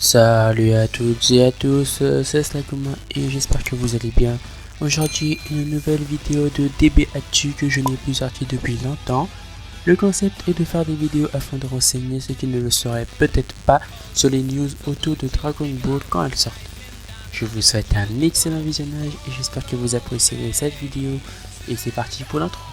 Salut à toutes et à tous, c'est Slakuma et j'espère que vous allez bien. Aujourd'hui, une nouvelle vidéo de DB Actu que je n'ai plus sorti depuis longtemps. Le concept est de faire des vidéos afin de renseigner ceux qui ne le sauraient peut-être pas sur les news autour de Dragon Ball quand elles sortent. Je vous souhaite un excellent visionnage et j'espère que vous apprécierez cette vidéo et c'est parti pour l'intro.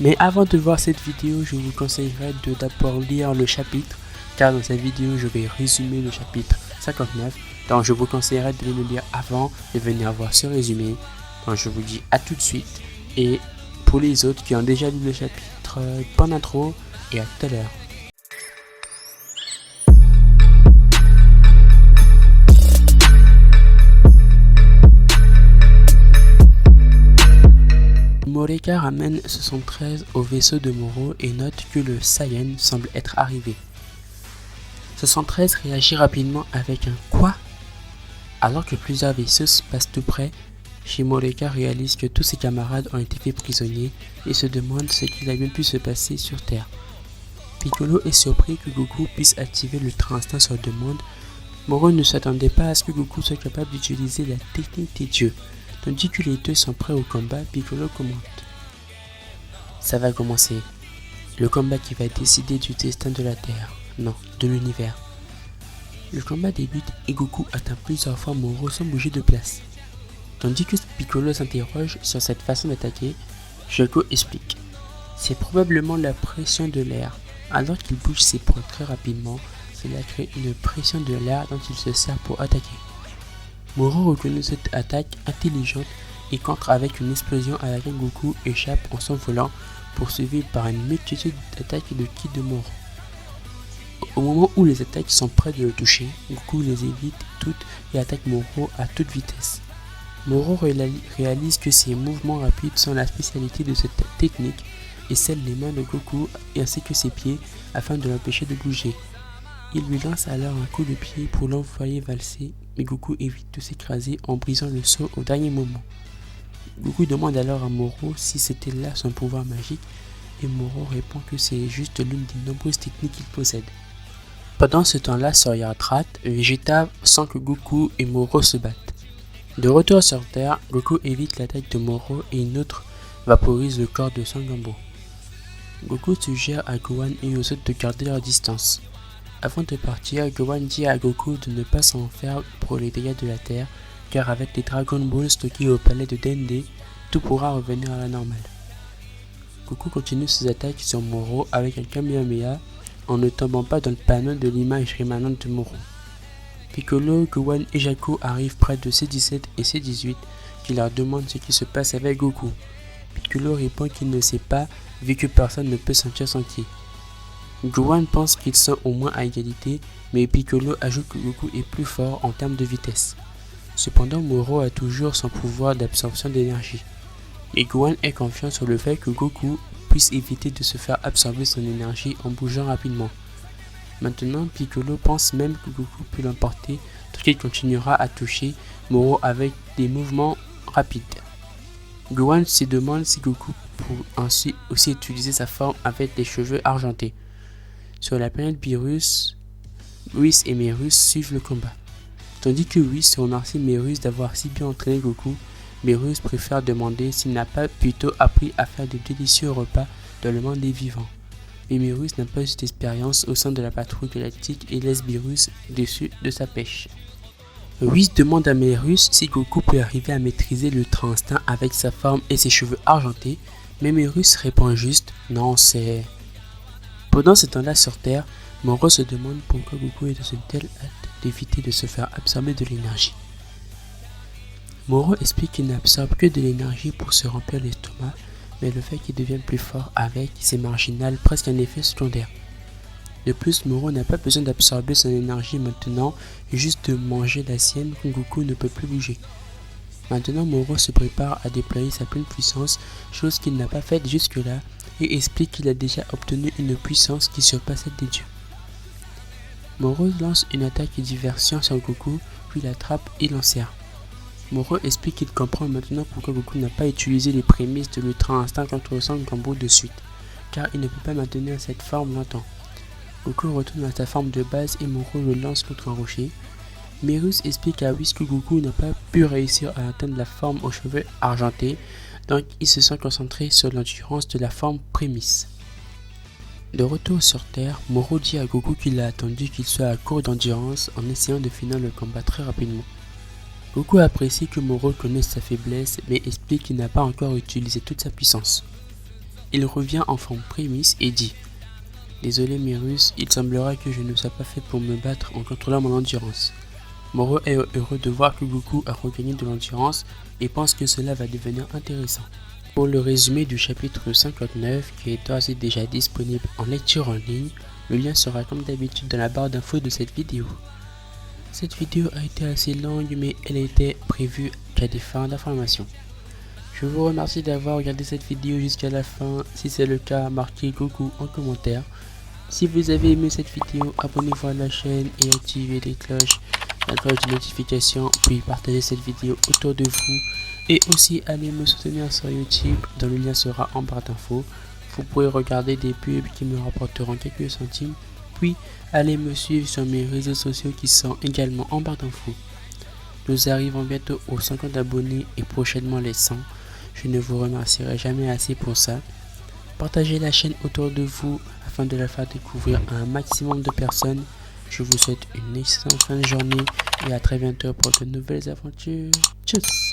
Mais avant de voir cette vidéo, je vous conseillerais de d'abord lire le chapitre, car dans cette vidéo je vais résumer le chapitre 59, donc je vous conseillerais de le lire avant de venir voir ce résumé. Donc je vous dis à tout de suite, et pour les autres qui ont déjà lu le chapitre, bonne intro et à tout à l'heure. Moreka ramène 73 au vaisseau de Moro et note que le Saiyan semble être arrivé. 73 réagit rapidement avec un « Quoi ?» Alors que plusieurs vaisseaux passent tout près, Shimoreka réalise que tous ses camarades ont été faits prisonniers et se demande ce qu'il a bien pu se passer sur Terre. Piccolo est surpris que Goku puisse activer l'Ultra Instinct sur demande. Moro ne s'attendait pas à ce que Goku soit capable d'utiliser la technique des dieux. Tandis que les deux sont prêts au combat, Piccolo commente. Ça va commencer. Le combat qui va décider du destin de la Terre. Non, de l'univers. Le combat débute et Goku atteint plusieurs fois Moro sans bouger de place. Tandis que Piccolo s'interroge sur cette façon d'attaquer, Jaco explique. C'est probablement la pression de l'air. Alors qu'il bouge ses poings très rapidement, cela crée une pression de l'air dont il se sert pour attaquer. Moro reconnaît cette attaque intelligente et contre avec une explosion à laquelle Goku échappe en s'envolant, poursuivi par une multitude d'attaques et de ki de Moro. Au moment où les attaques sont près de le toucher, Goku les évite toutes et attaque Moro à toute vitesse. Moro réalise que ses mouvements rapides sont la spécialité de cette technique et scelle les mains de Goku ainsi que ses pieds afin de l'empêcher de bouger. Il lui lance alors un coup de pied pour l'envoyer valser, mais Goku évite de s'écraser en brisant le saut au dernier moment. Goku demande alors à Moro si c'était là son pouvoir magique et Moro répond que c'est juste l'une des nombreuses techniques qu'il possède. Pendant ce temps-là sur Yardrat, Vegeta sent que Goku et Moro se battent. De retour sur Terre, Goku évite l'attaque de Moro et une autre vaporise le corps de Sangambo. Goku suggère à Gohan et aux autres de garder leur distance. Avant de partir, Gohan dit à Goku de ne pas s'en faire pour les dégâts de la Terre, car avec les Dragon Balls stockés au palais de Dende, tout pourra revenir à la normale. Goku continue ses attaques sur Moro avec un Kamehameha en ne tombant pas dans le panneau de l'image rémanente de Moro. Piccolo, Gohan et Jaco arrivent près de C17 et C18 qui leur demandent ce qui se passe avec Goku. Piccolo répond qu'il ne sait pas vu que personne ne peut sentir son ki. Gohan pense qu'ils sont au moins à égalité, mais Piccolo ajoute que Goku est plus fort en termes de vitesse. Cependant, Moro a toujours son pouvoir d'absorption d'énergie. Et Gohan est confiant sur le fait que Goku puisse éviter de se faire absorber son énergie en bougeant rapidement. Maintenant, Piccolo pense même que Goku peut l'emporter, tout qu'il continuera à toucher Moro avec des mouvements rapides. Gohan se demande si Goku peut ainsi aussi utiliser sa forme avec les cheveux argentés. Sur la planète Beerus, Whis et Merus suivent le combat. Tandis que Whis remercie Merus d'avoir si bien entraîné Goku, Merus préfère demander s'il n'a pas plutôt appris à faire de délicieux repas dans le monde des vivants. Mais Merus n'a pas eu cette expérience au sein de la patrouille galactique et laisse Beerus déçu de sa pêche. Whis demande à Merus si Goku peut arriver à maîtriser l'Ultra Instinct avec sa forme et ses cheveux argentés, mais Merus répond juste « Non, c'est... » Pendant ce temps-là sur Terre, Moro se demande pourquoi Goku est dans une telle hâte d'éviter de se faire absorber de l'énergie. Moro explique qu'il n'absorbe que de l'énergie pour se remplir l'estomac, mais le fait qu'il devienne plus fort avec, c'est marginal, presque un effet secondaire. De plus, Moro n'a pas besoin d'absorber son énergie maintenant, juste de manger la sienne quand Goku ne peut plus bouger. Maintenant, Moro se prépare à déployer sa pleine puissance, chose qu'il n'a pas faite jusque-là, et explique qu'il a déjà obtenu une puissance qui surpasse celle des dieux. Moro lance une attaque et diversion sur Goku, puis l'attrape et l'enserre. Moro explique qu'il comprend maintenant pourquoi Goku n'a pas utilisé les prémices de l'Ultra Instinct contre Sangambo de suite, car il ne peut pas maintenir cette forme longtemps. Goku retourne à sa forme de base et Moro le lance contre un rocher. Merus explique à Whis que Goku n'a pas pu réussir à atteindre la forme aux cheveux argentés, donc il se sent concentré sur l'endurance de la forme prémisse. De retour sur Terre, Moro dit à Goku qu'il a attendu qu'il soit à court d'endurance en essayant de finir le combat très rapidement. Goku apprécie que Moro connaisse sa faiblesse mais explique qu'il n'a pas encore utilisé toute sa puissance. Il revient en forme prémisse et dit « Désolé Merus, il semblera que je ne sois pas fait pour me battre en contrôlant mon endurance. » Moro est heureux de voir que Goku a regagné de l'endurance et pense que cela va devenir intéressant. Pour le résumé du chapitre 59 qui est d'ores et déjà disponible en lecture en ligne, le lien sera comme d'habitude dans la barre d'infos de cette vidéo. Cette vidéo a été assez longue mais elle était prévue qu'à des fins d'information. Je vous remercie d'avoir regardé cette vidéo jusqu'à la fin. Si c'est le cas, marquez Goku en commentaire. Si vous avez aimé cette vidéo, abonnez-vous à la chaîne et activez la cloche de notification, puis partagez cette vidéo autour de vous. Et aussi allez me soutenir sur YouTube, dont le lien sera en barre d'infos. Vous pourrez regarder des pubs qui me rapporteront quelques centimes. Puis allez me suivre sur mes réseaux sociaux qui sont également en barre d'infos. Nous arrivons bientôt aux 50 abonnés et prochainement les 100. Je ne vous remercierai jamais assez pour ça. Partagez la chaîne autour de vous afin de la faire découvrir à un maximum de personnes. Je vous souhaite une excellente fin de journée et à très bientôt pour de nouvelles aventures. Tchuss!